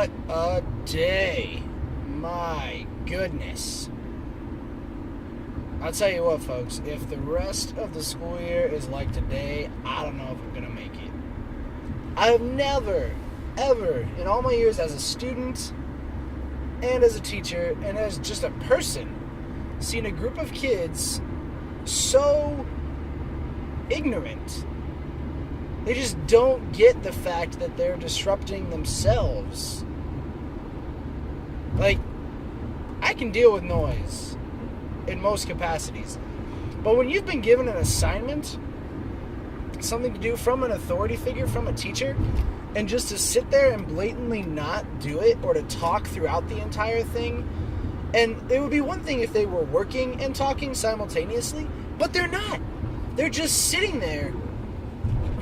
What a day. My goodness. I'll tell you what, folks, if the rest of the school year is like today, I don't know if I'm going to make it. I've never, ever, in all my years as a student and as a teacher and as just a person, seen a group of kids so ignorant. They just don't get the fact that they're disrupting themselves. Like, I can deal with noise in most capacities. But when you've been given an assignment, something to do from an authority figure, from a teacher, and just to sit there and blatantly not do it or to talk throughout the entire thing, and it would be one thing if they were working and talking simultaneously, but they're not. They're just sitting there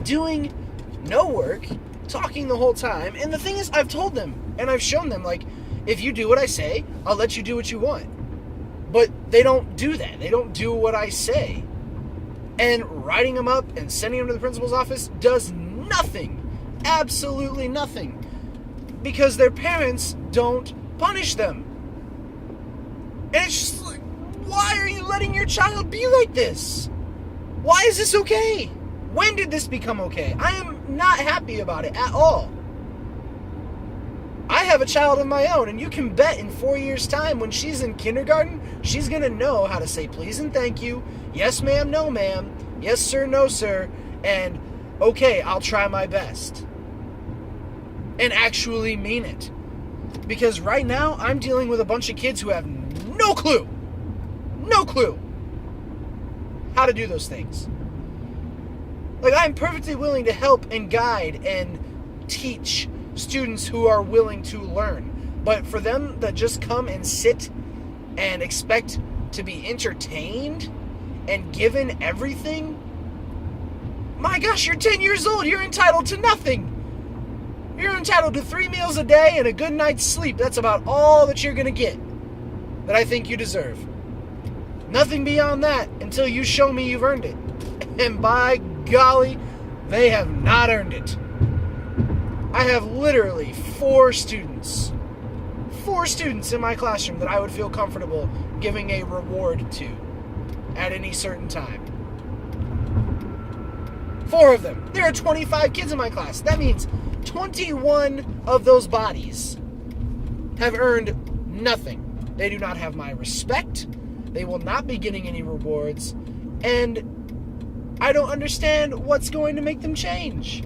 doing no work, talking the whole time. And the thing is, I've told them and I've shown them, like, if you do what I say, I'll let you do what you want. But they don't do that. They don't do what I say. And writing them up and sending them to the principal's office does nothing. Absolutely nothing. Because their parents don't punish them. And it's just like, why are you letting your child be like this? Why is this okay? When did this become okay? I am not happy about it at all. I have a child of my own, and you can bet in 4 years' time, when she's in kindergarten, she's going to know how to say please and thank you, yes ma'am, no ma'am, yes sir, no sir, and okay, I'll try my best. And actually mean it. Because right now, I'm dealing with a bunch of kids who have no clue how to do those things. Like, I'm perfectly willing to help and guide and teach students who are willing to learn. But for them to just come and sit and expect to be entertained and given everything, my gosh, you're 10 years old. You're entitled to nothing. You're entitled to 3 meals a day and a good night's sleep. That's about all that you're going to get that I think you deserve. Nothing beyond that until you show me you've earned it. And by golly, they have not earned it. I have literally 4 students in my classroom that I would feel comfortable giving a reward to at any certain time. 4 of them. There are 25 kids in my class. That means 21 of those bodies have earned nothing. They do not have my respect. They will not be getting any rewards. And I don't understand what's going to make them change.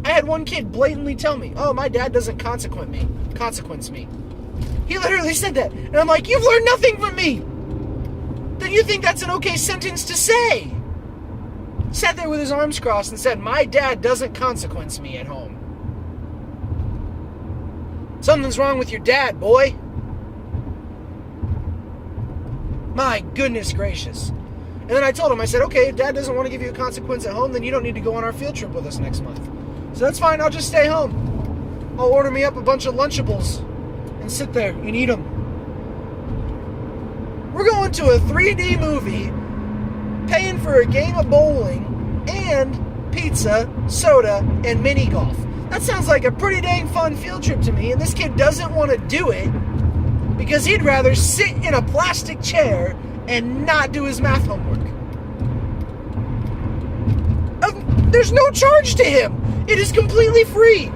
I had one kid blatantly tell me, oh, my dad doesn't consequence me. He literally said that. And I'm like, you've learned nothing from me. Then you think that's an okay sentence to say. Sat there with his arms crossed and said, my dad doesn't consequence me at home. Something's wrong with your dad, boy. My goodness gracious. And then I told him, I said, okay, if Dad doesn't want to give you a consequence at home, then you don't need to go on our field trip with us next month. So that's fine, I'll just stay home. I'll order me up a bunch of Lunchables and sit there and eat them. We're going to a 3D movie, paying for a game of bowling, and pizza, soda, and mini golf. That sounds like a pretty dang fun field trip to me, and this kid doesn't want to do it because he'd rather sit in a plastic chair and not do his math homework. There's no charge to him. It is completely free.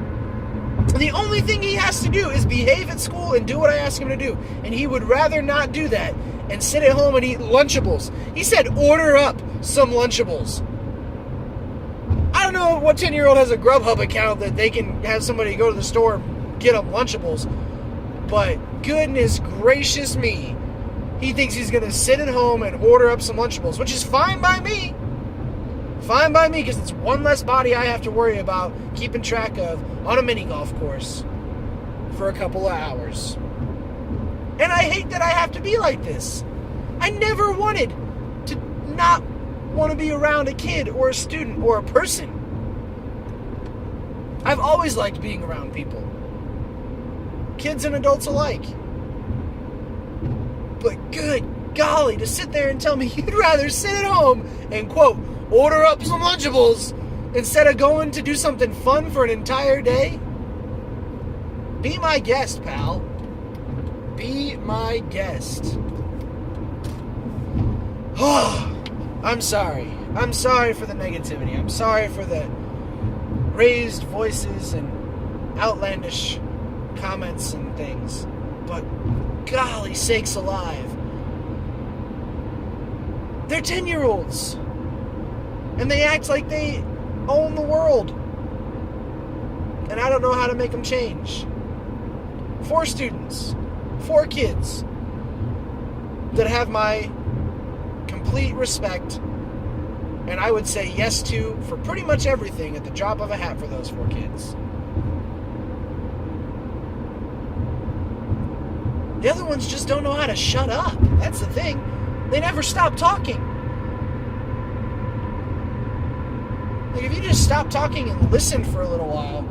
The only thing he has to do is behave at school and do what I ask him to do. And he would rather not do that and sit at home and eat Lunchables. He said order up some Lunchables. I don't know what 10-year-old has a Grubhub account that they can have somebody go to the store and get them Lunchables. But goodness gracious me, he thinks he's going to sit at home and order up some Lunchables, which is fine by me. Fine by me, because it's one less body I have to worry about keeping track of on a mini golf course for a couple of hours. And I hate that I have to be like this. I never wanted to not want to be around a kid or a student or a person. I've always liked being around people. Kids and adults alike. But good golly, to sit there and tell me you'd rather sit at home and, quote, order up some Lunchables instead of going to do something fun for an entire day? Be my guest, pal. Be my guest. I'm sorry. I'm sorry for the negativity. I'm sorry for the raised voices and outlandish comments and things. But golly sakes alive. They're 10-year-olds. And they act like they own the world. And I don't know how to make them change. 4 students, 4 kids that have my complete respect, and I would say yes to for pretty much everything at the drop of a hat for those 4 kids. The other ones just don't know how to shut up. That's the thing. They never stop talking. Like, if you just stop talking and listen for a little while,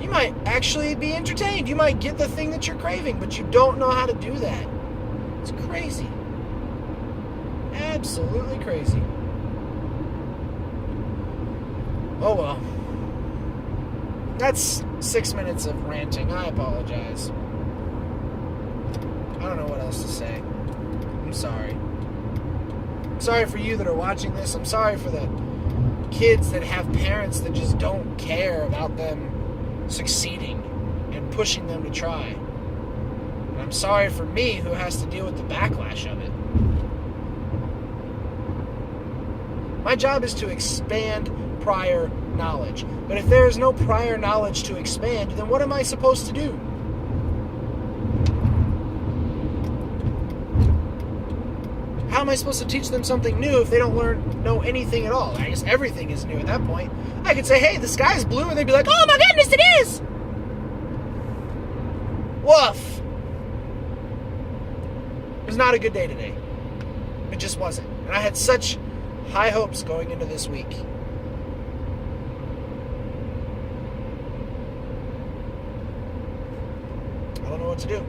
you might actually be entertained. You might get the thing that you're craving, but you don't know how to do that. It's crazy. Absolutely crazy. Oh well. That's 6 minutes of ranting. I apologize. I don't know what else to say. I'm sorry. I'm sorry for you that are watching this. I'm sorry for the kids that have parents that just don't care about them succeeding and pushing them to try. And I'm sorry for me who has to deal with the backlash of it. My job is to expand prior knowledge. But if there is no prior knowledge to expand, then what am I supposed to do? How am I supposed to teach them something new if they don't know anything at all? I guess everything is new at that point. I could say, hey, the sky's blue, and they'd be like, oh my goodness, it is! Woof. It was not a good day today. It just wasn't. And I had such high hopes going into this week. I don't know what to do.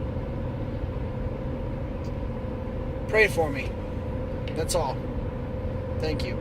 Pray for me. That's all. Thank you.